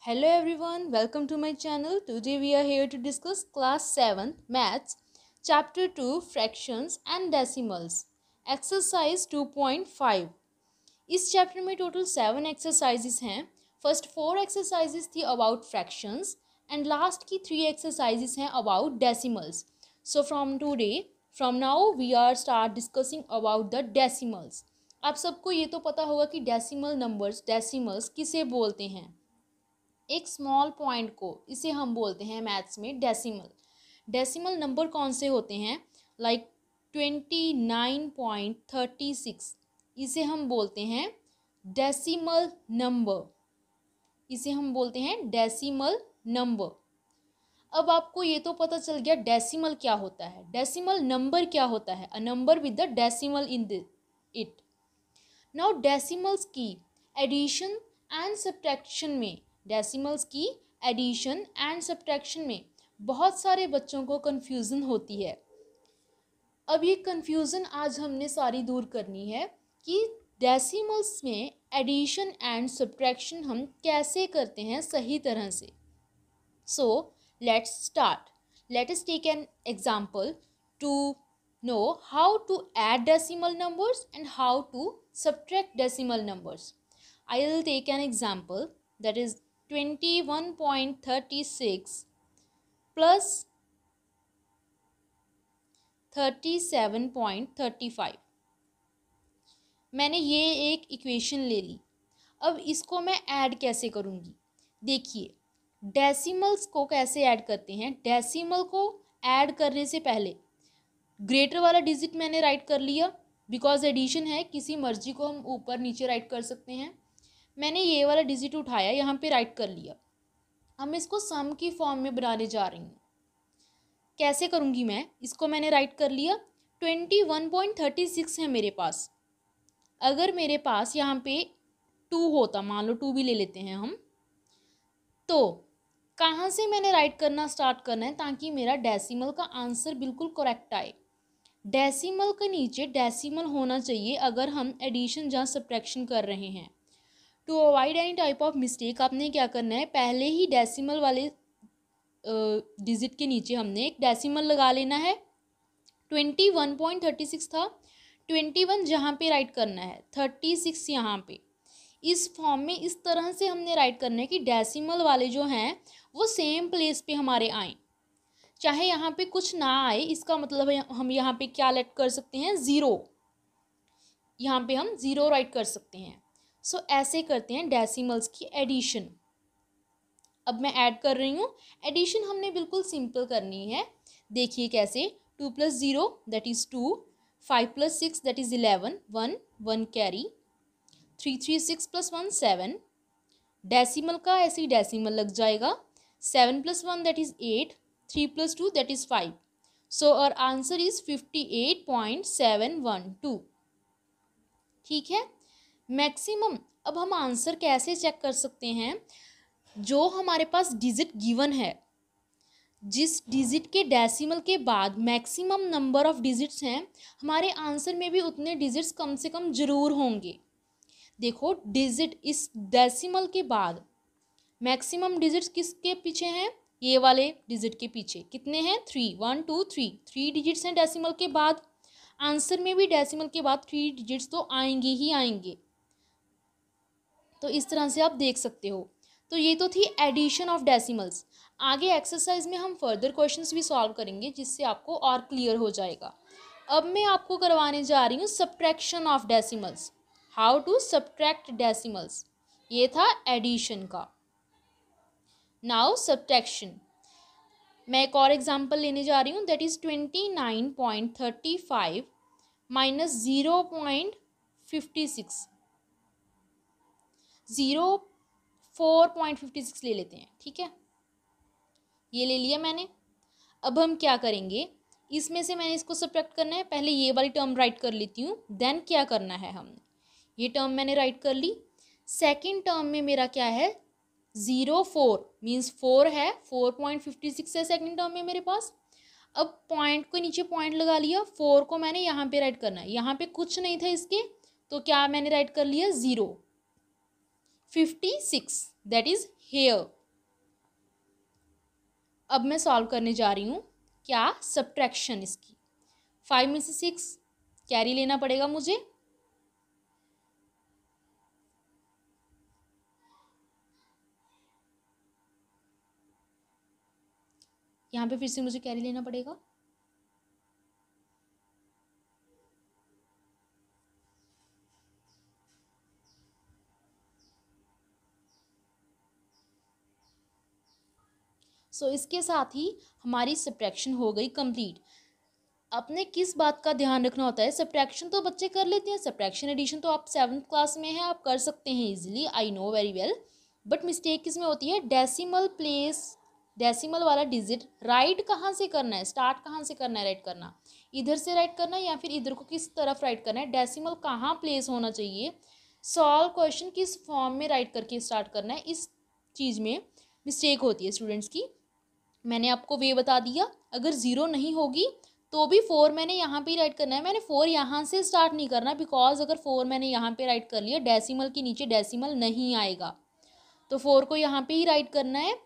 Hello everyone, welcome to my channel. Today we are here to discuss class 7 maths chapter 2 fractions and decimals exercise 2.5. इस chapter में total 7 exercises हैं. First 4 exercises थी about fractions and last की 3 exercises हैं about decimals. So from now we are start discussing about the decimals. आप सबको ये तो पता होगा कि डेसिमल नंबर्स डेसिमल्स किसे बोलते हैं. एक स्मॉल पॉइंट को इसे हम बोलते हैं मैथ्स में डेसिमल. डेसिमल नंबर कौन से होते हैं? लाइक 29.36 इसे हम बोलते हैं डेसिमल नंबर. इसे हम बोलते हैं डेसिमल नंबर. अब आपको ये तो पता चल गया डेसिमल क्या होता है, डेसिमल नंबर क्या होता है. A number with the decimal in it. Now decimals की एडिशन एंड सब्ट्रैक्शन में डेसिमल्स की एडिशन एंड सब्ट्रैक्शन में बहुत सारे बच्चों को कन्फ्यूज़न होती है. अब ये कन्फ्यूज़न आज हमने सारी दूर करनी है कि डेसिमल्स में एडिशन एंड सब्ट्रैक्शन हम कैसे करते हैं सही तरह से. So let's start. Let us take an example to know how to add decimal numbers and how to subtract decimal numbers. I will take an example, that is 21.36 plus 37.35. मैंने ये एक इक्वेशन ले ली. अब इसको मैं ऐड कैसे करूँगी? देखिए डेसिमल्स को कैसे ऐड करते हैं. डेसिमल को ऐड करने से पहले ग्रेटर वाला डिजिट मैंने राइट कर लिया. बिकॉज एडिशन है, किसी मर्जी को हम ऊपर नीचे राइट कर सकते हैं. मैंने ये वाला डिजिट उठाया, यहाँ पे राइट कर लिया. अब मैं इसको सम की फॉर्म में बनाने जा रही हूँ. कैसे करूँगी मैं? इसको मैंने राइट कर लिया. 21.36 है मेरे पास. अगर मेरे पास यहाँ पे 2 होता, मान लो 2 भी ले लेते हैं हम, तो कहाँ से मैंने राइट करना स्टार्ट करना है ताकि मेरा डेसिमल का आंसर बिल्कुल करेक्ट आए. डेसिमल के नीचे डेसिमल होना चाहिए अगर हम एडिशन या सब्ट्रैक्शन कर रहे हैं. To avoid any type of mistake आपने क्या करना है, पहले ही डेसिमल वाले डिजिट के नीचे हमने एक डेसिमल लगा लेना है. 21.36 था, 21 जहाँ पे राइट करना है, 36 यहाँ पे. इस फॉर्म में इस तरह से हमने राइट करना है कि डेसिमल वाले जो हैं वो सेम प्लेस पे हमारे आएँ. चाहे यहाँ पे कुछ ना आए, इसका मतलब है हम यहाँ पे क्या लेट कर सकते हैं, ज़ीरो. यहाँ पे हम ज़ीरो राइट कर सकते हैं. सो ऐसे करते हैं डेसिमल्स की एडिशन. अब मैं ऐड कर रही हूँ. एडिशन हमने बिल्कुल सिंपल करनी है. देखिए कैसे. 2 + 0 that is 2, 5 + 6 that is 11, 1 carry, 3 3 6 + 1 7. Decimal का ऐसे ही डेसिमल लग जाएगा. 7 + 1 that is 8, 3 + 2 that is 5. So our answer is 58.712. ठीक है. मैक्सिमम. अब हम आंसर कैसे चेक कर सकते हैं? जो हमारे पास डिजिट गिवन है, जिस डिजिट के डेसिमल के बाद मैक्सिमम नंबर ऑफ डिजिट्स हैं, हमारे आंसर में भी उतने डिजिट्स कम से कम ज़रूर होंगे. देखो डिजिट इस डेसिमल के बाद मैक्सिमम डिजिट्स किसके पीछे हैं? ये वाले डिजिट के पीछे. कितने हैं? 3, 1 2 3. 3 डिजिट्स हैं डेसिमल के बाद. आंसर में भी डेसिमल के बाद 3 डिजिट्स तो आएंगे ही आएंगे. तो इस तरह से आप देख सकते हो. तो ये तो थी एडिशन ऑफ डेसिमल्स. आगे एक्सरसाइज में हम फर्दर क्वेश्चंस भी सॉल्व करेंगे जिससे आपको और क्लियर हो जाएगा. अब मैं आपको करवाने जा रही हूँ subtraction of decimals. How to subtract decimals. ये था एडिशन का. Now subtraction. मैं एक और एग्जाम्पल लेने जा रही हूँ, दैट इज़ 29.35 माइनस 0.56. 04.56 ले लेते हैं. ठीक है, ये ले लिया मैंने. अब हम क्या करेंगे, इसमें से मैंने इसको सब्ट्रैक्ट करना है. पहले ये वाली टर्म राइट कर लेती हूँ, देन क्या करना है हमने. ये टर्म मैंने राइट कर ली. सेकेंड टर्म में मेरा क्या है, 0.4 मीन्स 4 है, 4.56 है सेकेंड टर्म में मेरे पास. अब पॉइंट को नीचे पॉइंट लगा लिया. 4 को मैंने यहाँ पे राइट करना है. यहाँ पे कुछ नहीं था इसके, तो क्या मैंने राइट कर लिया, 0. 56 दैट इज हेयर. अब मैं सॉल्व करने जा रही हूँ क्या, सब्ट्रैक्शन इसकी। 5 में से 6 कैरी लेना पड़ेगा मुझे, यहाँ पे फिर से मुझे कैरी लेना पड़ेगा। सो इसके साथ ही हमारी सब्ट्रैक्शन हो गई कंप्लीट। अपने किस बात का ध्यान रखना होता है, सब्ट्रैक्शन तो बच्चे कर लेते हैं, सब्ट्रैक्शन एडिशन तो आप 7th क्लास में हैं, आप कर सकते हैं easily, I know very well, but mistake किस में होती है, डेसिमल प्लेस, डेसिमल वाला डिजिट राइट कहाँ से करना है, स्टार्ट कहाँ से करना है राइट करना, इधर से राइट करना है या फिर इधर को किस तरफ राइट करना है, डेसिमल कहाँ प्लेस होना चाहिए, सॉल्व क्वेश्चन किस फॉर्म में राइट करके स्टार्ट करना है, इस चीज़ में मिस्टेक होती है स्टूडेंट्स की। मैंने आपको वे बता दिया, अगर 0 नहीं होगी तो भी 4 मैंने यहाँ पे ही राइट करना है, मैंने 4 यहाँ से स्टार्ट नहीं करना, बिकॉज अगर 4 मैंने यहाँ पे राइट कर लिया, डेसिमल के नीचे डेसिमल नहीं आएगा, तो 4 को यहाँ पे ही राइट करना है।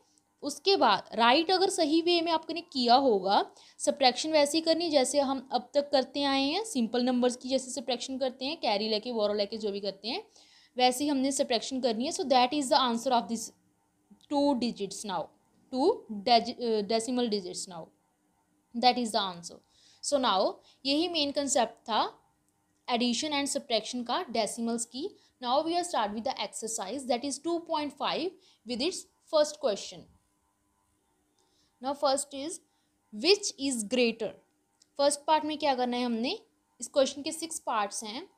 उसके बाद राइट अगर सही वे में आपने किया होगा, सब्ट्रैक्शन वैसे ही करनी जैसे हम अब तक करते आए हैं, सिंपल नंबर्स की जैसे सब्ट्रैक्शन करते हैं, कैरी लेके बोरो लेके जो भी करते हैं वैसे ही हमने सब्ट्रैक्शन करनी है। सो that is the answer of this 2 digits now, 2 decimal digits now, that is the answer. So now यही मेन कंसेप्ट था एडिशन एंड सब्ट्रैक्शन का डेसिमल्स की। Now we are start with the exercise that is 2.5 with its first question. Now first is which is greater. First part में क्या करना है हमने, इस क्वेश्चन के 6 पार्ट्स हैं,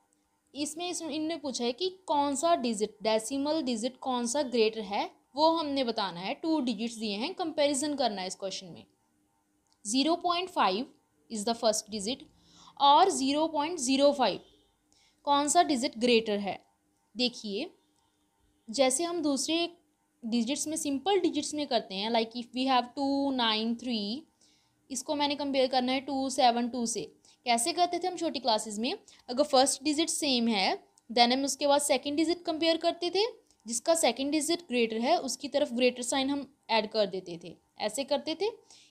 इसमें इनने पूछा है कि कौन सा डिजिट, डेसिमल डिजिट कौन सा ग्रेटर है, वो हमने बताना है। 2 डिजिट्स दिए हैं, कंपैरिजन करना है इस क्वेश्चन में। 0.5 इज़ द फर्स्ट डिजिट और 0.05 कौन सा डिजिट ग्रेटर है। देखिए जैसे हम दूसरे डिजिट्स में, सिंपल डिजिट्स में करते हैं, लाइक इफ़ वी हैव 2, 9, 3, इसको मैंने कंपेयर करना है 2, 7, 2 से। कैसे करते थे हम छोटी क्लासेस में, अगर फर्स्ट डिजिट सेम है देन हम उसके बाद सेकंड डिजिट कंपेयर करते थे, जिसका सेकंड डिजिट ग्रेटर है उसकी तरफ ग्रेटर साइन हम ऐड कर देते थे, ऐसे करते थे।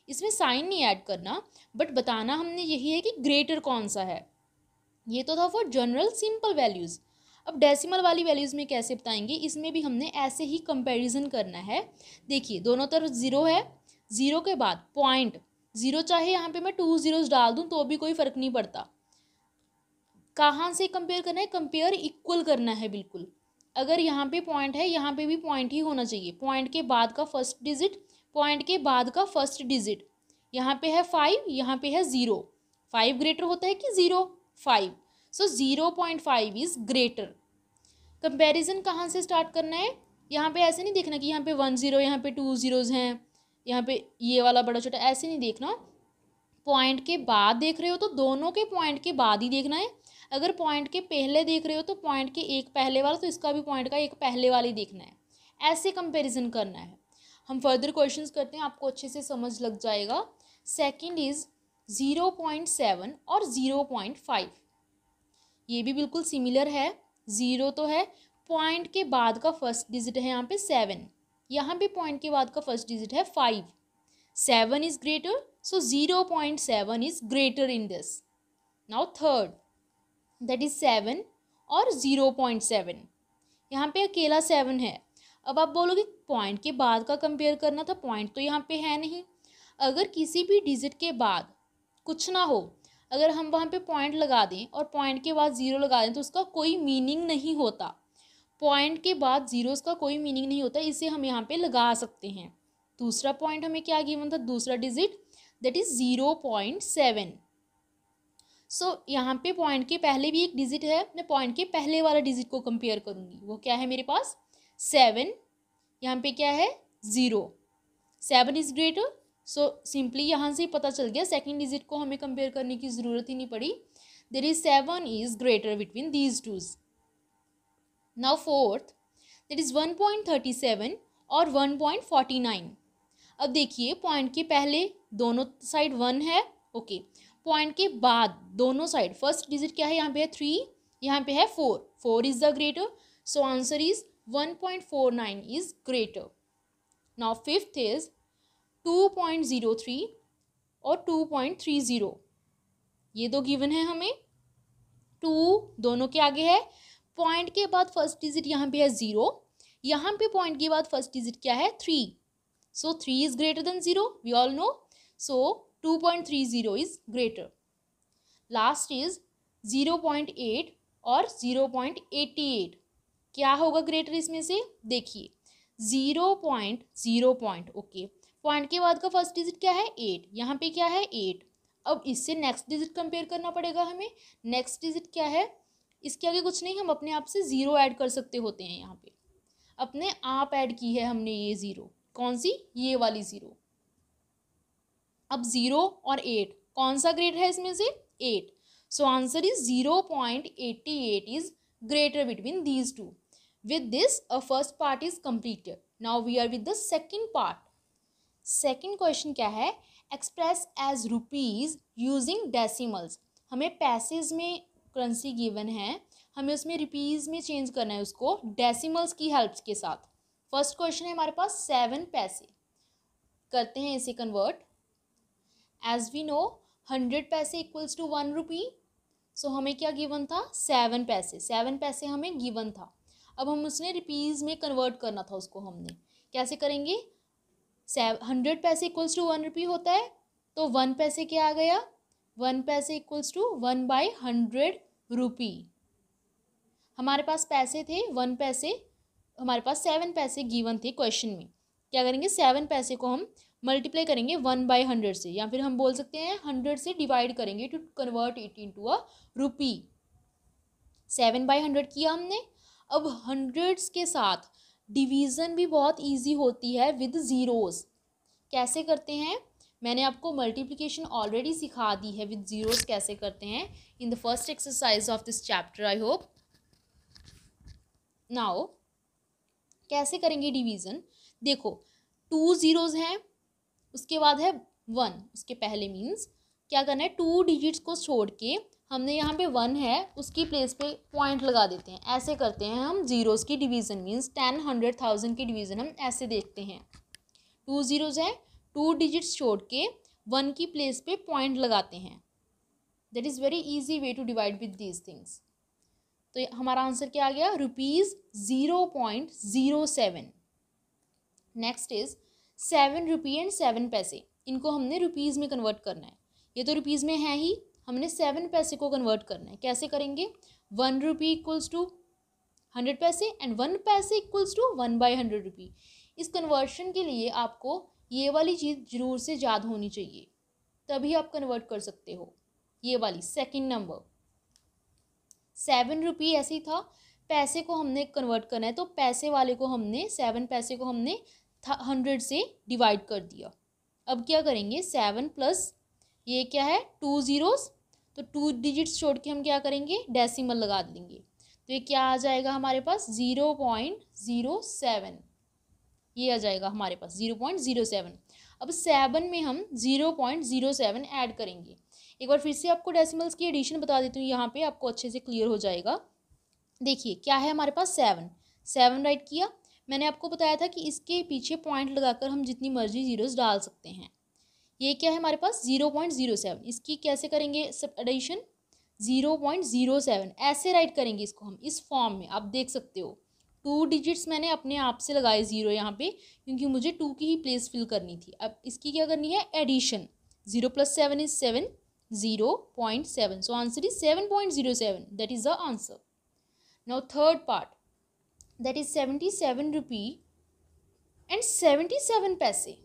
इसमें साइन नहीं ऐड करना, बट बताना हमने यही है कि ग्रेटर कौन सा है। ये तो था फॉर जनरल सिंपल वैल्यूज़। अब डेसिमल वाली वैल्यूज़ में कैसे बताएंगे, इसमें भी हमने ऐसे ही कंपैरिजन करना है। देखिए दोनों तरफ 0 है, 0 के बाद पॉइंट 0, चाहे यहाँ पे मैं 2 zeros डाल दूँ तो भी कोई फ़र्क नहीं पड़ता। कहाँ से कंपेयर करना है, कंपेयर इक्वल करना है बिल्कुल। अगर यहाँ पे पॉइंट है, यहाँ पे भी पॉइंट ही होना चाहिए, पॉइंट के बाद का फर्स्ट डिजिट, पॉइंट के बाद का फर्स्ट डिजिट। यहाँ पे है 5, यहाँ पे है 0, 5 ग्रेटर होता है कि 0, 5, सो 0.5 इज ग्रेटर। कंपैरिजन कहाँ से स्टार्ट करना है, यहाँ पे ऐसे नहीं देखना कि यहाँ पे 1 0, यहाँ पे 2 zeros हैं, यहाँ पे ये वाला बड़ा छोटा, ऐसे नहीं देखना। पॉइंट के बाद देख रहे हो तो दोनों के पॉइंट के बाद ही देखना है। अगर पॉइंट के पहले देख रहे हो तो पॉइंट के एक पहले वाला, तो इसका भी पॉइंट का एक पहले वाला ही देखना है, ऐसे कंपैरिजन करना है। हम फर्दर क्वेश्चंस करते हैं, आपको अच्छे से समझ लग जाएगा। सेकंड इज 0.7 और 0.5, ये भी बिल्कुल सिमिलर है। 0 तो है, पॉइंट के बाद का फर्स्ट डिजिट है यहाँ पे 7, यहाँ पे पॉइंट के बाद का फर्स्ट डिजिट है 5, 7 is greater, so 0.7 is greater in this. Now third, that is 7 और 0.7, यहाँ पे अकेला 7 है। अब आप बोलोगे पॉइंट के बाद का कंपेयर करना था, पॉइंट तो यहाँ पे है नहीं। अगर किसी भी डिजिट के बाद कुछ ना हो, अगर हम वहाँ पे पॉइंट लगा दें और पॉइंट के बाद 0 लगा दें तो उसका कोई मीनिंग नहीं होता। पॉइंट के बाद जीरोस का कोई मीनिंग नहीं होता, इसे हम यहाँ पे लगा सकते हैं। दूसरा पॉइंट हमें क्या गिवन था, दूसरा डिजिट, दैट इज 0.7। सो यहाँ पे पॉइंट के पहले भी एक डिजिट है, मैं पॉइंट के पहले वाला डिजिट को कंपेयर करूँगी, वो क्या है मेरे पास 7, यहाँ पे क्या है 0, 7 इज ग्रेटर। सो सिंपली यहाँ से पता चल गया, सेकेंड डिजिट को हमें कंपेयर करने की ज़रूरत ही नहीं पड़ी। There is 7 is greater between these twos. Now fourth, that is 1.37 और 1.49। अब देखिए पॉइंट के पहले दोनों साइड 1 है, ओके, पॉइंट के बाद दोनों साइड फर्स्ट डिजिट क्या है, यहाँ पे है 3, यहाँ पे है 4, 4 is the greater, so answer is 1.49 is greater. Now fifth is 2.03 और 2.30, ये दो गिवन है हमें। 2 दोनों के आगे है, पॉइंट के बाद फर्स्ट डिजिट यहाँ पे है 0, यहाँ पे पॉइंट के बाद फर्स्ट डिजिट क्या है 3, so 3 is greater than 0, we all know, so 2.30 is greater. Last is 0.8 और 0.88, क्या होगा ग्रेटर इसमें से, देखिए 0.0 ओके, पॉइंट के बाद का फर्स्ट डिजिट क्या है 8, यहाँ पे क्या है 8। अब इससे नेक्स्ट डिजिट कंपेयर करना पड़ेगा हमें, नेक्स्ट डिजिट क्या है, इसके आगे कुछ नहीं, हम अपने आप से 0 ऐड कर सकते होते हैं, यहाँ पे अपने आप ऐड की है हमने ये 0, कौन सी, ये वाली 0। अब 0 और 8 कौन सा ग्रेटर है इसमें से, 8, सो answer is 0.88 is greater between these two. With this, a first part is completed. Now we are with the second part. Second question क्या है, express as rupees using decimals। हमें पैसेज में करेंसी गिवन है, हमें उसमें rupees में change करना है उसको डेसिमल्स की हेल्प के साथ। फर्स्ट क्वेश्चन है हमारे पास 7 पैसे, करते हैं इसे कन्वर्ट। एज वी नो 100 पैसे इक्वल्स टू 1 रुपी, सो हमें क्या गिवन था 7 पैसे, 7 पैसे हमें गिवन था। अब हम उसने रुपीज़ में कन्वर्ट करना था उसको, हमने कैसे करेंगे, 100 पैसे इक्वल्स टू 1 रुपी होता है, तो 1 पैसे क्या आ गया, 1 पैसे इक्वल्स टू 1/100 रुपी। हमारे पास पैसे थे 1 पैसे, हमारे पास 7 पैसे गिवन थे क्वेश्चन में, क्या करेंगे 7 पैसे को हम मल्टीप्लाई करेंगे 1/100 से, या फिर हम बोल सकते हैं 100 से डिवाइड करेंगे to convert it into a rupee. 7/100 किया हमने। अब हंड्रेड्स के साथ डिवीज़न भी बहुत इजी होती है विद ज़ीरोज़, कैसे करते हैं, मैंने आपको मल्टीप्लिकेशन ऑलरेडी सिखा दी है विद ज़ीरोज़ कैसे करते हैं in the first exercise of this chapter, I hope. Now कैसे करेंगे डिवीज़न, देखो 2 ज़ीरोज़ हैं, उसके बाद है 1, उसके पहले मीन्स क्या करना है, 2 डिजिट्स को छोड़ के हमने यहाँ पे 1 है उसकी प्लेस पे पॉइंट लगा देते हैं, ऐसे करते हैं हम ज़ीरोज़ की डिवीज़न, मीन्स 10, 100, 1000 की डिवीज़न हम ऐसे देखते हैं। 2 ज़ीरोज़ हैं, 2 डिजिट्स छोड़ के 1 की प्लेस पे पॉइंट लगाते हैं, that is very easy way to divide with these things. तो हमारा आंसर क्या आ गया, ₹0.07। नेक्स्ट इज 7 रुपी एंड 7 पैसे, इनको हमने रुपीज़ में कन्वर्ट करना है, ये तो रुपीज़ में है ही, हमने 7 पैसे को कन्वर्ट करना है, कैसे करेंगे, 1 रुपी इक्वल्स टू 100 पैसे एंड 1 पैसे इक्वल्स टू 1/100 रुपी। इस कन्वर्शन के लिए आपको ये वाली चीज़ जरूर से याद होनी चाहिए, तभी आप कन्वर्ट कर सकते हो, ये वाली सेकंड नंबर। 7 रुपी ऐसे ही था, पैसे को हमने कन्वर्ट करना है, तो पैसे वाले को हमने 7 पैसे को हमने 100 से डिवाइड कर दिया। अब क्या करेंगे, 7 प्लस ये क्या है 2 ज़ीरोज़, तो 2 डिजिट्स छोड़ के हम क्या करेंगे डेसिमल लगा देंगे, तो ये क्या आ जाएगा हमारे पास 0.07, ये आ जाएगा हमारे पास 0.07। अब 7 में हम 0.07 ऐड करेंगे। एक बार फिर से आपको डेसिमल्स की एडिशन बता देती हूँ, यहाँ पे आपको अच्छे से क्लियर हो जाएगा। देखिए क्या है हमारे पास 7 राइट किया, मैंने आपको बताया था कि इसके पीछे पॉइंट लगाकर हम जितनी मर्जी ज़ीरोज़ डाल सकते हैं। ये क्या है हमारे पास 0.07, इसकी कैसे करेंगे सब एडिशन, 0.07 ऐसे राइट करेंगे इसको हम इस फॉर्म में, आप देख सकते हो 2 डिजिट्स मैंने अपने आप से लगाए 0 यहाँ पे, क्योंकि मुझे 2 की ही प्लेस फिल करनी थी। अब इसकी क्या करनी है addition, 0 + 7 is 7, 0.7, so answer is 7.07, that is the answer. Now third part, that is 77 rupee and 77 paise.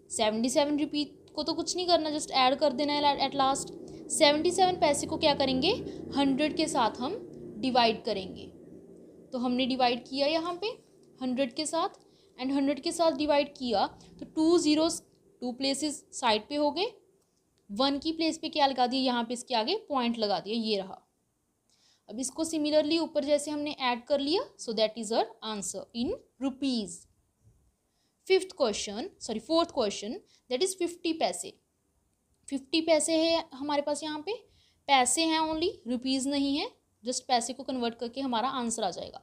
77 रुपी को तो कुछ नहीं करना, जस्ट ऐड कर देना है एट लास्ट। 77 पैसे को क्या करेंगे 100 के साथ हम डिवाइड करेंगे, तो हमने डिवाइड किया यहाँ पे 100 के साथ, एंड 100 के साथ डिवाइड किया तो 2 ज़ीरोज़ 2 प्लेसेस साइड पे हो गए, 1 की प्लेस पे क्या लगा दिया, यहाँ पे इसके आगे पॉइंट लगा दिया, ये रहा। अब इसको सिमिलरली ऊपर जैसे हमने ऐड कर लिया, so that is our answer in rupees. Fourth question that is 50 paise. 50 पैसे है हमारे पास, यहाँ पे पैसे हैं ओनली, रुपीज़ नहीं है, जस्ट पैसे को कन्वर्ट करके हमारा आंसर आ जाएगा।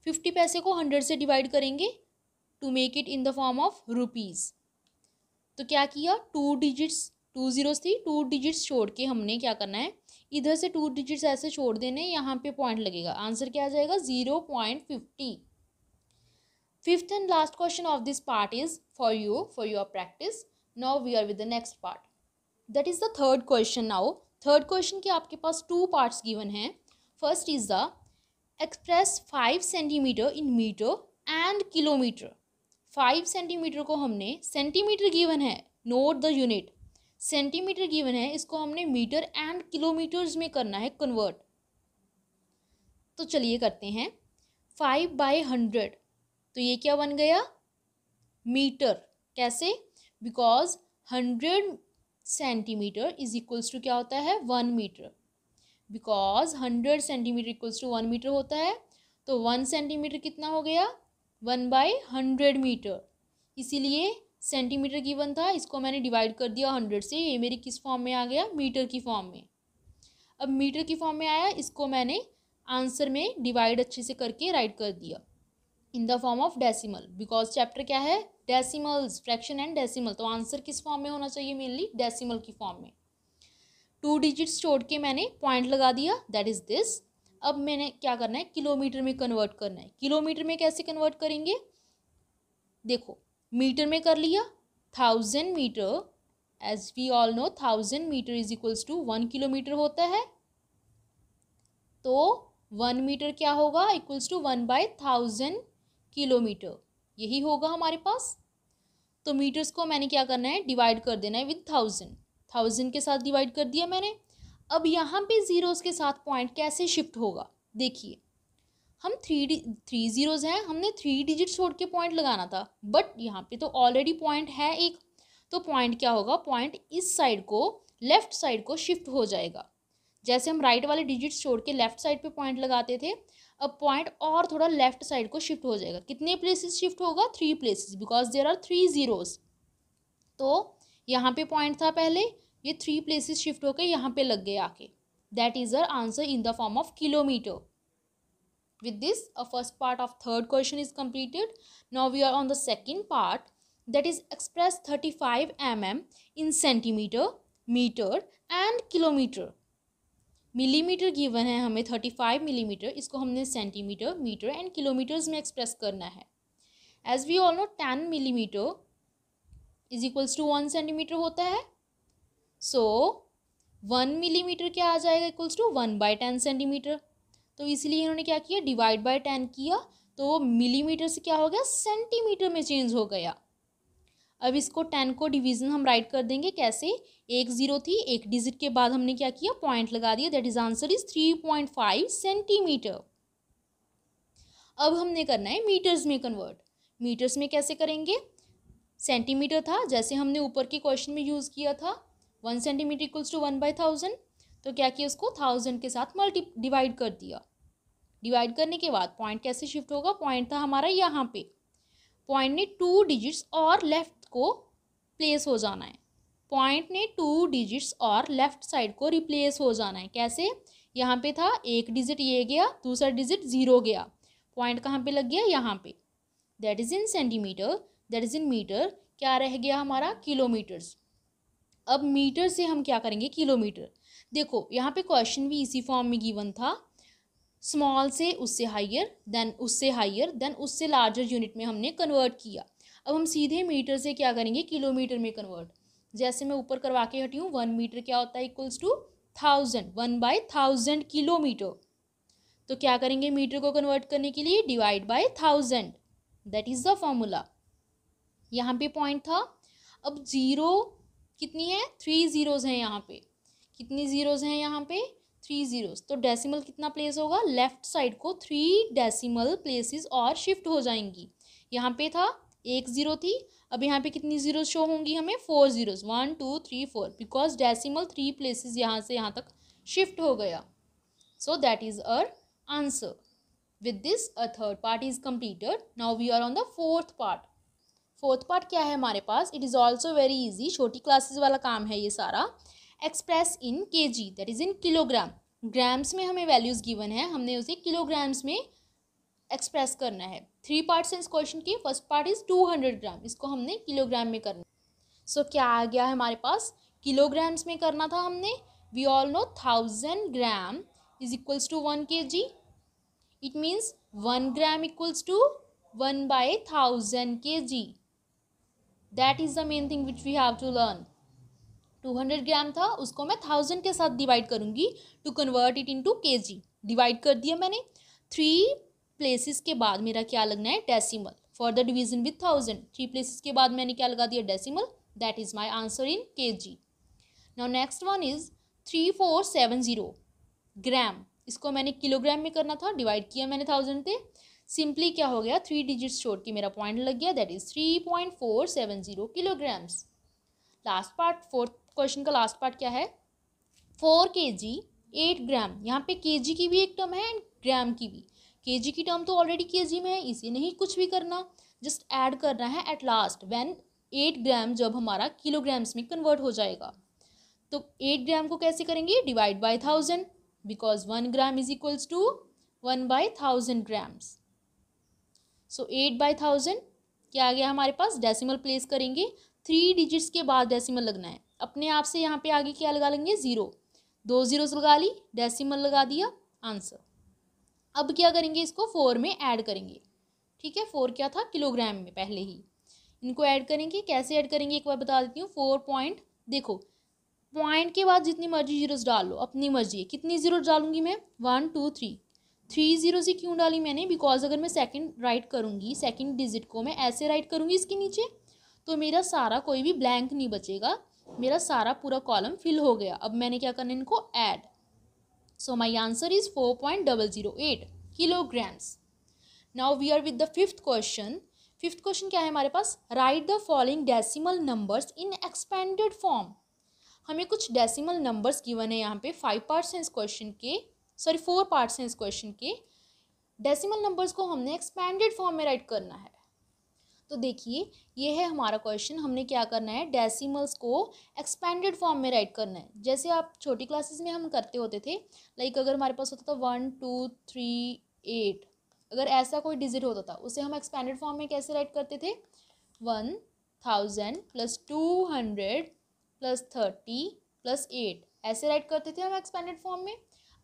50 पैसे को 100 से डिवाइड करेंगे to make it in the form of rupees. तो क्या किया, 2 डिजिट्स, 2 ज़ीरोस थी, 2 डिजिट्स छोड़ के हमने क्या करना है, इधर से 2 डिजिट्स ऐसे छोड़ देने, यहाँ पे पॉइंट लगेगा, आंसर क्या आ जाएगा 0.50। Fifth and last question of this part is for you, for your practice. Now we are with the next part. That is the third question now. Third question के आपके पास 2 parts given हैं. First is the express 5 centimeter in meter and kilometer. 5 centimetre को हमने, centimetre given है, note the unit, centimetre given है, इसको हमने metre and kilometres में करना है कन्वर्ट। तो चलिए करते हैं। 5/100, तो ये क्या बन गया, मीटर। कैसे, because 100 centimetre is equals to क्या होता है 1 metre, because 100 centimetre equals to 1 metre होता है। तो 1 सेंटीमीटर कितना हो गया, 1/100 मीटर, इसीलिए सेंटीमीटर गिवन था, इसको मैंने डिवाइड कर दिया 100 से, ये मेरी किस फॉर्म में आ गया, मीटर की फॉर्म में। अब मीटर की फॉर्म में आया, इसको मैंने आंसर में डिवाइड अच्छे से करके राइट कर दिया इन the form of decimal, because chapter क्या है, डेसिमल्स, फ्रैक्शन एंड डेसिमल, तो आंसर किस फॉर्म में होना चाहिए, मेनली डेसिमल की फॉर्म में। 2 डिजिट्स छोड़ के मैंने पॉइंट लगा दिया, दैट इज दिस। अब मैंने क्या करना है, किलोमीटर में कन्वर्ट करना है। किलोमीटर में कैसे कन्वर्ट करेंगे, देखो मीटर में कर लिया, 1000 metre, as we all know 1000 metre is equals to 1 kilometre होता है, तो 1 मीटर क्या होगा, इक्वल्स टू 1/1000 किलोमीटर, यही होगा हमारे पास। तो मीटर्स को मैंने क्या करना है, डिवाइड कर देना है विद 1000 के साथ डिवाइड कर दिया मैंने। अब यहाँ पे जीरोस के साथ पॉइंट कैसे शिफ्ट होगा, देखिए हम 3 जीरोस हैं, हमने 3 डिजिट छोड़ के पॉइंट लगाना था, बट यहाँ पे तो ऑलरेडी पॉइंट है एक, तो पॉइंट क्या होगा, पॉइंट इस साइड को, लेफ्ट साइड को शिफ्ट हो जाएगा। जैसे हम राइट वाले डिजिट्स छोड़ के लेफ्ट साइड पे पॉइंट लगाते थे, अब पॉइंट और थोड़ा लेफ्ट साइड को शिफ्ट हो जाएगा। कितने प्लेसेस शिफ्ट होगा, 3 places, because there are 3 zeros. तो यहाँ पे पॉइंट था पहले, ये 3 प्लेसेस शिफ्ट होकर यहाँ पे लग गए आके, that is our answer in the form of kilometre. With this, a first part of third question is completed. Now we are on the second part, that is express 35 mm in centimeter, meter and kilometer. Millimetre given है हमें 35 millimetre, इसको हमने centimetre, metre and kilometres में express करना है। As we all know 10 millimetre is equals to 1 centimetre होता है, सो 1 millimetre क्या आ जाएगा, इक्वल्स टू 1/10 सेंटीमीटर। तो इसलिए इन्होंने क्या किया, डिवाइड बाय 10 किया, तो मिलीमीटर से क्या हो गया, सेंटीमीटर में चेंज हो गया। अब इसको 10 को डिवीजन हम राइट कर देंगे, कैसे, 1 जीरो थी, एक डिजिट के बाद हमने क्या किया, पॉइंट लगा दिया, that is answer is 3.5 centimetre. अब हमने करना है मीटर्स में कन्वर्ट। मीटर्स में कैसे करेंगे, सेंटीमीटर था, जैसे हमने ऊपर के क्वेश्चन में यूज़ किया था, 1 सेंटीमीटर इक्वल्स टू 1/1000, तो क्या किया, उसको 1000 के साथ डिवाइड कर दिया। डिवाइड करने के बाद पॉइंट कैसे शिफ्ट होगा, पॉइंट था हमारा यहाँ पे, पॉइंट ने 2 डिजिट्स और लेफ्ट को प्लेस हो जाना है, पॉइंट ने 2 डिजिट्स और लेफ्ट साइड को रिप्लेस हो जाना है। कैसे, यहाँ पे था एक डिजिट ये गया, दूसरा डिजिट 0 गया, पॉइंट कहाँ पे लग गया, यहाँ पे, that is in centimetre, that is in metre, क्या रह गया हमारा, किलोमीटर्स। अब मीटर से हम क्या करेंगे, किलोमीटर। देखो यहाँ पे क्वेश्चन भी इसी फॉर्म में गिवन था, स्मॉल से उससे हाइयर, देन उससे हाइयर, देन उससे लार्जर यूनिट में हमने कन्वर्ट किया। अब हम सीधे मीटर से क्या करेंगे, किलोमीटर में कन्वर्ट। जैसे मैं ऊपर करवा के हटी हूँ, 1 मीटर क्या होता है, इक्वल्स टू 1000, 1/1000 किलोमीटर। तो क्या करेंगे, मीटर को कन्वर्ट करने के लिए divide by 1000, that is the formula. यहाँ पे पॉइंट था, अब जीरो कितनी है, 3 जीरोज हैं यहाँ पे, कितनी जीरोज हैं यहाँ पे, 3 जीरोज, तो डेसिमल कितना प्लेस होगा, लेफ्ट साइड को 3 डेसिमल प्लेसेस और शिफ्ट हो जाएंगी। यहाँ पे था 1 जीरो थी, अब यहाँ पे कितनी जीरोज शो होंगी हमें, 4 जीरोज, 1 2 3 4, बिकॉज डेसिमल 3 प्लेसेस यहाँ से यहाँ तक शिफ्ट हो गया। So that is our answer. With this a third part is completed. Now we are on the fourth part. Fourth part क्या है हमारे पास, it is also very easy, छोटी क्लासेस वाला काम है ये सारा। Express in kg, that is in kilogram. Grams में हमें वैल्यूज गिवन है, हमने उसे किलोग्राम्स में एक्सप्रेस करना है। 3 पार्ट्स हैं इस क्वेश्चन के। फर्स्ट पार्ट इज 200 ग्राम, इसको हमने किलोग्राम में करना है। सो क्या आ गया है हमारे पास, किलोग्राम्स में करना था हमने. We all know 1000 gram is equals to 1 kg. It means 1 gram equals to 1/1000 kg. That is the main thing which we have to learn. 200 gram था, उसको मैं 1000 के साथ डिवाइड करूंगी to convert it into kg. Divide कर दिया मैंने. 3 places के बाद मेरा क्या लगना है, decimal. For the division with 1000, 3 places के बाद मैंने क्या लगा दिया, decimal. That is my answer in kg. Now next one is 3470 ग्राम. इसको मैंने किलोग्राम में करना था, डिवाइड किया मैंने 1000 से. सिंपली क्या हो गया, 3 डिजिट्स छोड़ के मेरा पॉइंट लग गया. That is 3.470 kilograms. Last part, fourth question का लास्ट पार्ट क्या है, 4 kg 8 ग्राम. यहाँ पे kg की भी एक टर्म है एंड ग्राम की भी. kg की टर्म तो ऑलरेडी kg में है, इसे नहीं कुछ भी करना, जस्ट ऐड करना है एट लास्ट व्हेन 8 ग्राम जब हमारा किलोग्राम्स में कन्वर्ट हो जाएगा. तो 8 ग्राम को कैसे करेंगे, divide by 1000, because 1 gram is equals to 1/1000 grams. So 8/1000 क्या आ गया हमारे पास, डेसिमल प्लेस करेंगे. 3 डिजिट्स के बाद डेसिमल लगना है. अपने आप से यहाँ पे आगे क्या लगा लेंगे, 0. 2 zeros लगा ली, डेसिमल लगा दिया, आंसर. अब क्या करेंगे, इसको 4 में ऐड करेंगे. ठीक है, 4 क्या था, किलोग्राम में पहले ही. इनको ऐड करेंगे, कैसे ऐड करेंगे एक बार बता देती हूँ. 4 पॉइंट, देखो पॉइंट के बाद जितनी मर्जी जीरोस डाल लो, अपनी मर्जी है. कितनी जीरो डालूंगी मैं, 1 2 3. 3 zeros ही क्यों डाली मैंने, बिकॉज अगर मैं सेकंड राइट करूँगी, सेकंड डिजिट को मैं ऐसे राइट करूँगी इसके नीचे, तो मेरा सारा कोई भी ब्लैंक नहीं बचेगा, मेरा सारा पूरा कॉलम फिल हो गया. अब मैंने क्या करना है, इनको add. So my answer is 4.008 kilograms. Now we are with the fifth question. Fifth question क्या है हमारे पास, write the following decimal numbers in expanded form. हमें कुछ डेसिमल नंबर्स गिवन है यहाँ पे. 5 पार्ट्स हैं इस क्वेश्चन के, सॉरी 4 पार्ट्स हैं इस क्वेश्चन के. डेसिमल नंबर्स को हमने एक्सपेंडेड फॉर्म में राइट करना है. तो देखिए ये है हमारा क्वेश्चन. हमने क्या करना है, डेसिमल्स को एक्सपेंडेड फॉर्म में राइट करना है. जैसे आप छोटी क्लासेस में हम करते होते थे, लाइक अगर हमारे पास होता था 1 2 3 8, अगर ऐसा कोई डिजिट होता था उसे हम एक्सपेंडेड फॉर्म में कैसे राइट करते थे, 1000 प्लस 200 प्लस 30 प्लस 8, ऐसे राइट करते थे हम एक्सपेंडेड फॉर्म में.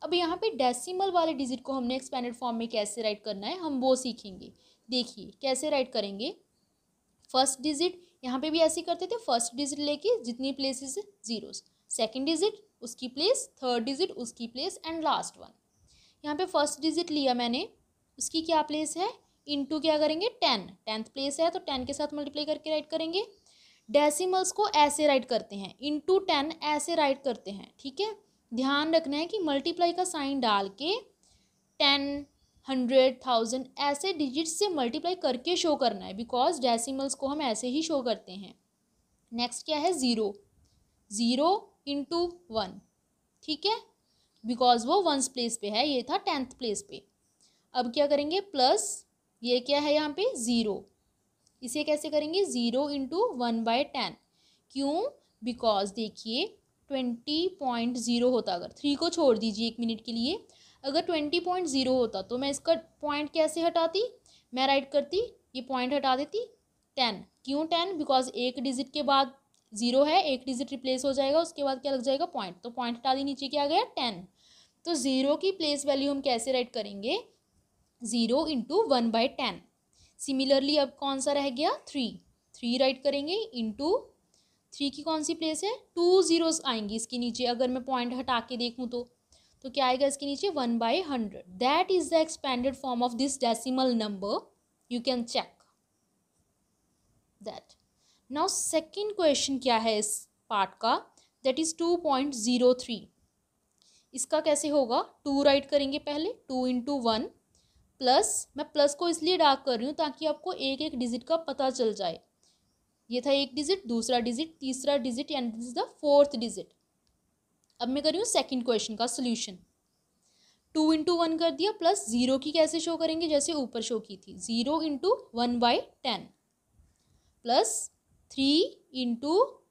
अब यहाँ पे डेसिमल वाले डिजिट को हमने एक्सपेंडेड फॉर्म में कैसे राइट करना है, हम वो सीखेंगे. देखिए कैसे राइट करेंगे. फर्स्ट डिजिट यहाँ पे भी ऐसे करते थे, फर्स्ट डिजिट लेके जितनी प्लेसेस जीरोस, सेकंड डिजिट उसकी प्लेस, थर्ड डिजिट उसकी प्लेस एंड लास्ट वन. यहाँ पे फर्स्ट डिजिट लिया मैंने, उसकी क्या प्लेस है, इनटू क्या करेंगे 10, 10th प्लेस है तो 10 के साथ मल्टीप्लाई करके राइट करेंगे. डेसिमल्स को ऐसे राइट करते हैं, इनटू 10 ऐसे राइट करते हैं. ठीक है, ध्यान रखना है कि मल्टीप्लाई का साइन डाल के 10 100 1000 ऐसे डिजिट्स से मल्टीप्लाई करके शो करना है, बिकॉज डेसिमल्स को हम ऐसे ही शो करते हैं. नेक्स्ट क्या है, 0, 0 इंटू 1. ठीक है, बिकॉज वो 1st प्लेस पे है, ये था 10th प्लेस पे. अब क्या करेंगे, प्लस ये क्या है यहाँ पे 0, इसे कैसे करेंगे, 0 इंटू 1/10. क्यों, बिकॉज देखिए 20.0 होता, अगर 3 को छोड़ दीजिए 1 मिनट के लिए, अगर 20.0 होता तो मैं इसका पॉइंट कैसे हटाती, मैं राइट करती, ये पॉइंट हटा देती 10. क्यों 10, बिकॉज एक डिजिट के बाद 0 है, एक डिजिट रिप्लेस हो जाएगा, उसके बाद क्या लग जाएगा, पॉइंट, तो पॉइंट हटा दी, नीचे क्या आ गया 10. तो 0 की प्लेस वैल्यू हम कैसे राइट करेंगे, 0 इंटू 1/10. सिमिलरली अब कौन सा रह गया, 3 राइट करेंगे इंटू 3 की कौन सी प्लेस है, 2 zeros आएंगी इसके नीचे. अगर मैं पॉइंट हटा के देखूँ तो क्या आएगा इसके नीचे, 1/100. That is the expanded form of this decimal number. You can check that. Now second question क्या है इस पार्ट का, दैट इज 2.03. इसका कैसे होगा, 2 राइट करेंगे पहले, 2 इंटू 1 प्लस, मैं प्लस को इसलिए डार्क कर रही हूँ ताकि आपको एक एक डिजिट का पता चल जाए. ये था एक डिजिट, दूसरा डिजिट, तीसरा digit and this is the 4th digit. अब मैं कर रही हूँ सेकेंड क्वेश्चन का सोल्यूशन. 2 इंटू 1 कर दिया, प्लस 0 की कैसे शो करेंगे, जैसे ऊपर शो की थी, 0 into 1/10 plus 3 into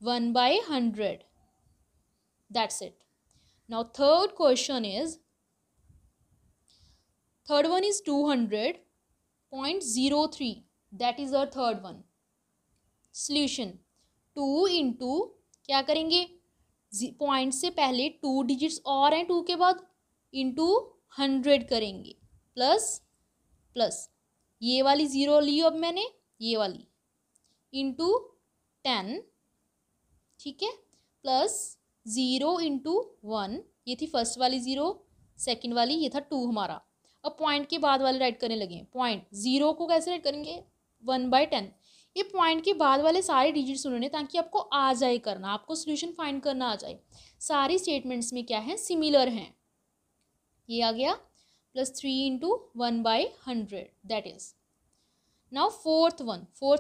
1/100. That's it. Now third question is, third one is 200.03. that is our third one. Solution. 2 into क्या करेंगे, पॉइंट से पहले 2 डिजिट्स और हैं 2 के बाद, इंटू 100 करेंगे, प्लस प्लस ये वाली 0 ली अब मैंने, ये वाली इंटू 10, ठीक है, प्लस 0 इंटू 1, ये थी फर्स्ट वाली 0, सेकंड वाली ये था 2 हमारा। अब पॉइंट के बाद वाले राइट करने लगे, पॉइंट 0 को कैसे राइट करेंगे, 1/10। ये पॉइंट के बाद वाले सारे डिजिट्स उन्होंने, ताकि आपको आ जाए करना, आपको सोल्यूशन फाइंड करना आ जाए। सारी स्टेटमेंट्स में क्या है, सिमिलर हैं। ये आ गया plus 3 into 1/100, that is. Now fourth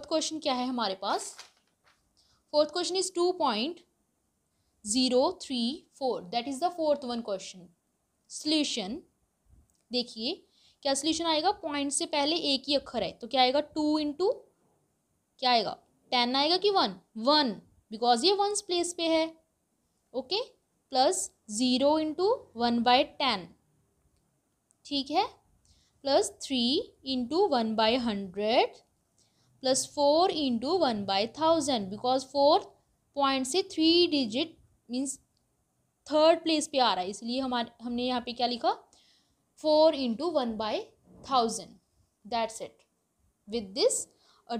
question क्या है हमारे पास, fourth question is 2.034, that is the fourth one question. Solution देखिए क्या सॉल्यूशन आएगा, पॉइंट से पहले एक ही अक्षर है तो क्या आएगा, 2 इंटू क्या आएगा, 10 आएगा कि 1 बिकॉज ये वंस प्लेस पे है, ओके, प्लस 0 इंटू 1/10, ठीक है, plus 3 into 1/100, plus 4 into 1/1000, because 4 point से 3 डिजिट मीन्स थर्ड प्लेस पे आ रहा है, इसलिए हमने यहाँ पे क्या लिखा, 4 into 1/1000, that's it. With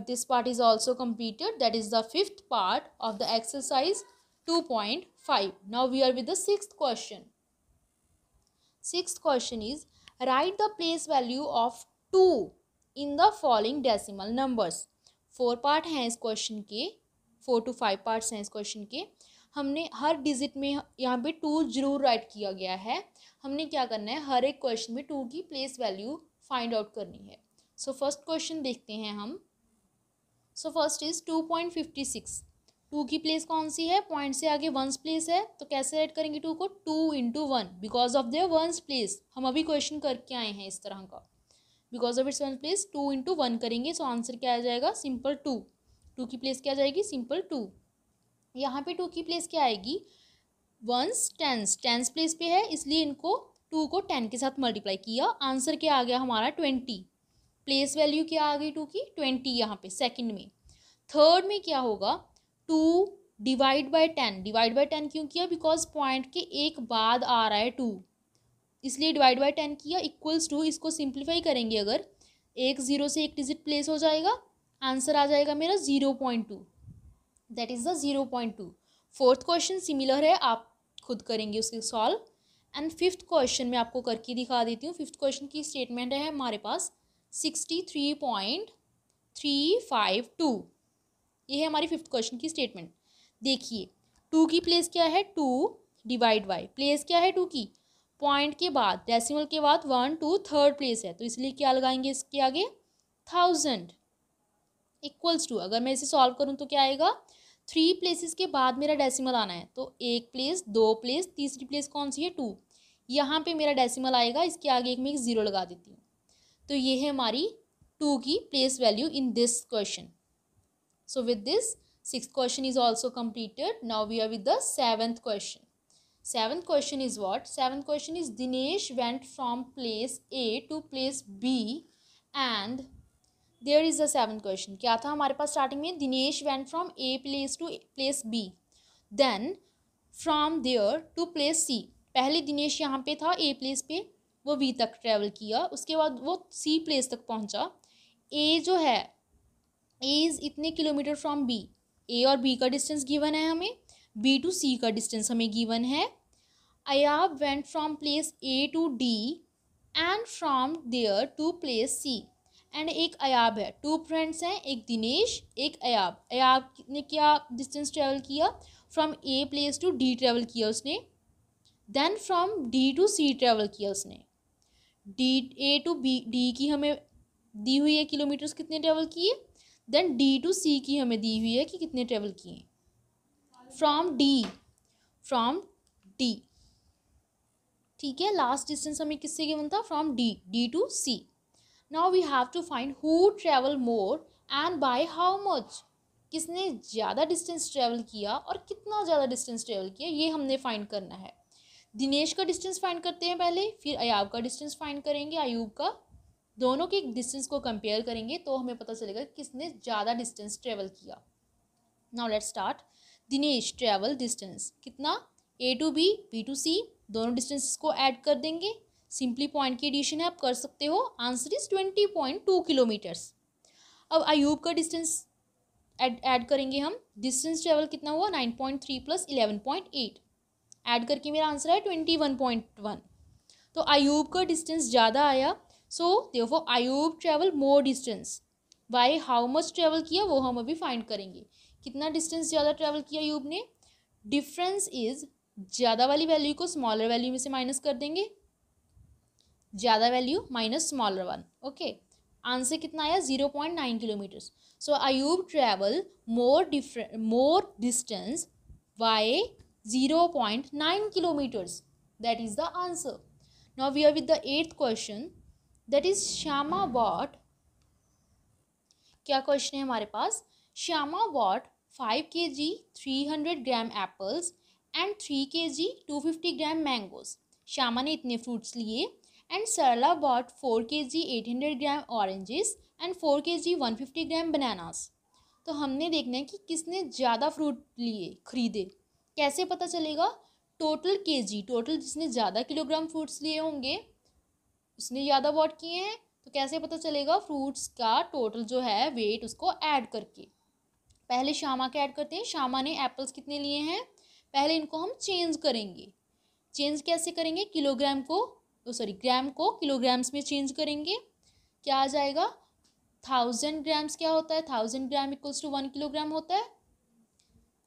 this part is also completed, that is the fifth part of the exercise 2.5. Now we are with the sixth question. Sixth question is, write the place value of 2 in the following decimal numbers. 4 part हैं इस question के, 4 to 5 parts हैं इस question के। हमने हर digit में यहाँ पे 2 जरूर राइट किया गया है। हमने क्या करना है, हर एक क्वेश्चन में 2 की प्लेस वैल्यू फाइंड आउट करनी है। सो फर्स्ट क्वेश्चन देखते हैं हम। सो फर्स्ट इज 2.56, 2 की प्लेस कौन सी है, पॉइंट से आगे वंस प्लेस है, तो कैसे राइट करेंगे 2 को, 2 into 1, because of their ones place. हम अभी क्वेश्चन करके आए हैं इस तरह का, because of its one place 2 into 1 करेंगे, सो आंसर क्या आ जाएगा, सिंपल 2। 2 की प्लेस क्या आ जाएगी, सिंपल 2। यहाँ पे 2 की प्लेस क्या आएगी, वंस टेंस प्लेस पे है, इसलिए इनको 2 को 10 के साथ मल्टीप्लाई किया, आंसर क्या आ गया हमारा 20। प्लेस वैल्यू क्या आ गई 2 की, 20 यहाँ पे सेकंड में। थर्ड में क्या होगा, 2 डिवाइड बाय 10 क्यों किया, बिकॉज पॉइंट के एक बाद आ रहा है 2, इसलिए डिवाइड बाय 10 किया, इक्वल्स टू, इसको सिंप्लीफाई करेंगे अगर, एक 0 से एक डिजिट प्लेस हो जाएगा, आंसर आ जाएगा मेरा 0.2, that is the 0.2। Fourth question similar है, आप खुद करेंगे उसके सॉल्व। एंड फिफ्थ क्वेश्चन मैं आपको करके दिखा देती हूँ। फिफ्थ क्वेश्चन की स्टेटमेंट है हमारे पास 63.352, ये है हमारी फिफ्थ क्वेश्चन की स्टेटमेंट। देखिए 2 की प्लेस क्या है, 2 डिवाइड बाय, प्लेस क्या है 2 की, पॉइंट के बाद डेसिमल के बाद 1 2 थर्ड प्लेस है, तो इसलिए क्या लगाएंगे इसके आगे 1000, इक्वल्स टू, अगर मैं इसे सॉल्व करूँ तो क्या आएगा, 3 प्लेसेस के बाद मेरा डेसिमल आना है, तो 1 प्लेस 2 प्लेस, तीसरी प्लेस कौन सी है 2, यहाँ पे मेरा डेसिमल आएगा, इसके आगे एक मैं 0 लगा देती हूँ। तो ये है हमारी 2 की place value in this question. So with this, sixth question is also completed. Now we are with the seventh question. Seventh question is what? Seventh question is, Dinesh went from place A to place B and there is the seventh question. क्या था हमारे पास starting में, Dinesh went from A place to place B. Then from there to place C. पहले दिनेश यहाँ पे था A place पे, वो B तक ट्रेवल किया, उसके बाद वो C place तक पहुँचा। A जो है, A इज़ इतने किलोमीटर फ्रॉम B, A और B का डिस्टेंस गिवन है हमें, B टू C का डिस्टेंस हमें गिवन है। Ayab went from place A to D and from there to place C। And एक अयाब है, 2 फ्रेंड्स हैं, एक दिनेश एक अयाब। अयाब ने क्या डिस्टेंस ट्रेवल किया, from A place to D travel किया उसने, then from D to C travel किया उसने। A टू D की हमें दी हुई है किलोमीटर्स कितने ट्रेवल किए, देन D टू C की हमें दी हुई है कि कितने ट्रेवल किए, फ्रॉम D, ठीक है। लास्ट डिस्टेंस हमें किससे गिवन था, from D to C। Now we have to find who travel more and by how much, किसने ज़्यादा डिस्टेंस ट्रेवल किया और कितना ज़्यादा डिस्टेंस ट्रेवल किया, ये हमने फाइंड करना है। दिनेश का डिस्टेंस फाइंड करते हैं पहले, फिर अयाब का डिस्टेंस फाइंड करेंगे, अयूब का, दोनों के डिस्टेंस को कंपेयर करेंगे तो हमें पता चलेगा किसने ज़्यादा डिस्टेंस ट्रेवल किया। Now let's start. Dinesh travel distance कितना, A to B, B to C, दोनों डिस्टेंसेस को ऐड कर देंगे। सिंपली पॉइंट की एडिशन है, आप कर सकते हो। Answer is 20.2 kilometres. अब अयूब का डिस्टेंस ऐड करेंगे हम। डिस्टेंस ट्रेवल कितना हुआ, 9.3 प्लस 11.8, ऐड करके मेरा आंसर है 21.1। तो अयूब का डिस्टेंस ज़्यादा आया, so therefore Ayub travel more distance. Bye how much travel किया वो हम अभी फाइंड करेंगे। कितना डिस्टेंस ज़्यादा ट्रेवल किया अयूब ने। डिफरेंस इज, ज़्यादा वाली वैल्यू को स्मॉलर वैल्यू में से माइनस कर देंगे, ज़्यादा value minus smaller one. Okay, answer कितना आया, 0.9 kilometres. So Ayub travel more distance by 0.9 kilometers. That is the answer. Now we are with the 8th question. That is Shyama bought, क्या क्वेश्चन है हमारे पास। Shyama bought 5 kg 300 gram apples and 3 kg 250 gram mangoes. Shyama ने इतने fruits लिए। And Sarla bought 4 kg 800 gram oranges and 4 kg 150 gram bananas. तो हमने देखना है कि किसने ज़्यादा फ्रूट लिए, खरीदे। कैसे पता चलेगा, टोटल केजी, टोटल जिसने ज़्यादा किलोग्राम फ्रूट्स लिए होंगे उसने ज़्यादा बॉट किए हैं। तो कैसे पता चलेगा, फ्रूट्स का टोटल जो है वेट उसको ऐड करके। पहले श्यामा के ऐड करते हैं। श्यामा ने एप्पल्स कितने लिए हैं, पहले इनको हम चेंज करेंगे। चेंज कैसे करेंगे, किलोग्राम को ग्राम को किलोग्राम्स में चेंज करेंगे। क्या आ जाएगा, 1000 ग्राम्स क्या होता है, 1000 ग्राम इक्वल्स टू 1 किलोग्राम होता है।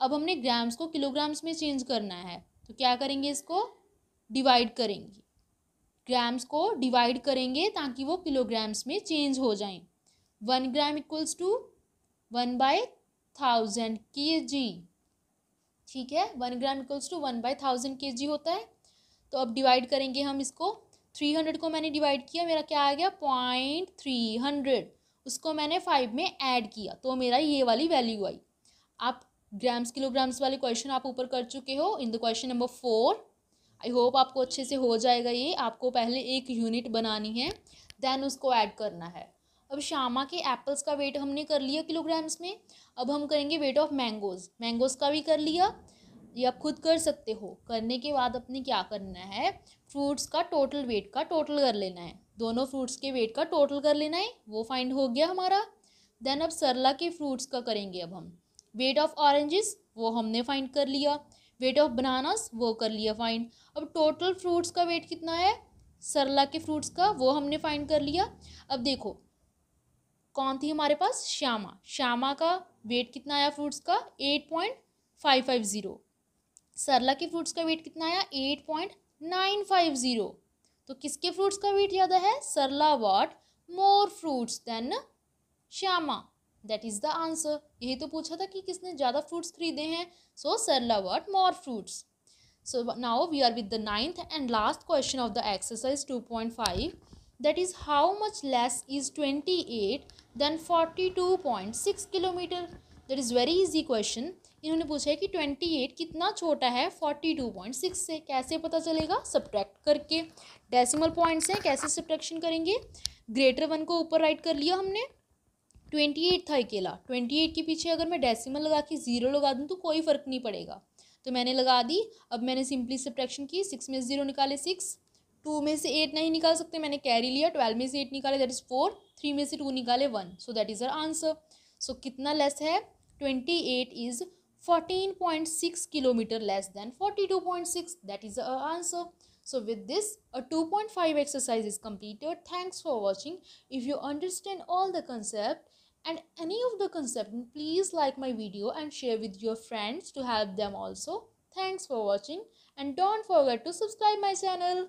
अब हमने ग्राम्स को किलोग्राम्स में चेंज करना है, तो क्या करेंगे, इसको डिवाइड करेंगे। ग्राम्स को डिवाइड करेंगे ताकि वो किलोग्राम्स में चेंज हो जाएं। 1 ग्राम इक्वल्स टू 1/1000 kg। ठीक है, 1 ग्राम इक्वल्स टू 1/1000 kg होता है। तो अब डिवाइड करेंगे हम इसको। 300 को मैंने डिवाइड किया, मेरा क्या आ गया 0.300। उसको मैंने 5 में ऐड किया तो मेरा ये वाली वैल्यू आई। आप ग्राम्स किलोग्राम्स वाले क्वेश्चन आप ऊपर कर चुके हो in the question number 4। I hope आपको अच्छे से हो जाएगा ये। आपको पहले एक यूनिट बनानी है, देन उसको ऐड करना है। अब श्यामा के एप्पल्स का वेट हमने कर लिया किलोग्राम्स में। अब हम करेंगे वेट ऑफ मैंगोज़ का भी कर लिया। ये आप खुद कर सकते हो। करने के बाद अपने क्या करना है, फ्रूट्स का टोटल वेट का टोटल कर लेना है। दोनों फ्रूट्स के वेट का टोटल कर लेना है, वो फाइंड हो गया हमारा। देन अब सरला के फ्रूट्स का करेंगे। अब हम वेट ऑफ ऑरेंजेस वो हमने फाइंड कर लिया, वेट ऑफ बनानास वो कर लिया फाइंड। अब टोटल फ्रूट्स का वेट कितना है सरला के फ्रूट्स का, वो हमने फाइंड कर लिया। अब देखो कौन थी हमारे पास, श्यामा का वेट कितना आया फ्रूट्स का 8.550। सरला के फ्रूट्स का वेट कितना आया 8.950। तो किसके फ्रूट्स का वेट ज़्यादा है, Sarla bought more fruits than Shyama. That is the answer. यही तो पूछा था कि किसने ज़्यादा फ्रूट्स खरीदे हैं। So Sarla bought more fruits. So now we are with the 9th and last question of the exercise 2.5. That is, how much less is 28 than 42.6 kilometer? That is very easy question. इन्होंने पूछा है कि 28 कितना छोटा है 42.6 से। कैसे पता चलेगा, सब्ट्रैक्ट करके। डेसिमल पॉइंट्स हैं, कैसे सब्ट्रैक्शन करेंगे। ग्रेटर वन को ऊपर राइट कर लिया हमने। 28 था अकेला, 28 के पीछे अगर मैं डेसिमल लगा के 0 लगा दूँ तो कोई फ़र्क नहीं पड़ेगा, तो मैंने लगा दी। अब मैंने सिंपली सब्ट्रैक्शन की, 6 में 0 निकाले 6, 2 में से 8 नहीं निकाल सकते, मैंने कैरी लिया, 12 में से 8 निकाले दैट इज़ 4, 3 में से 2 निकाले 1, so that is our answer. So कितना लेस है, 28 is 14.6 kilometre less than 42.6, that is our answer. So with this, a 2.5 exercise is completed. Thanks for watching. If you understand all the concept and any of the concept, please like my video and share with your friends to help them also. Thanks for watching and don't forget to subscribe my channel.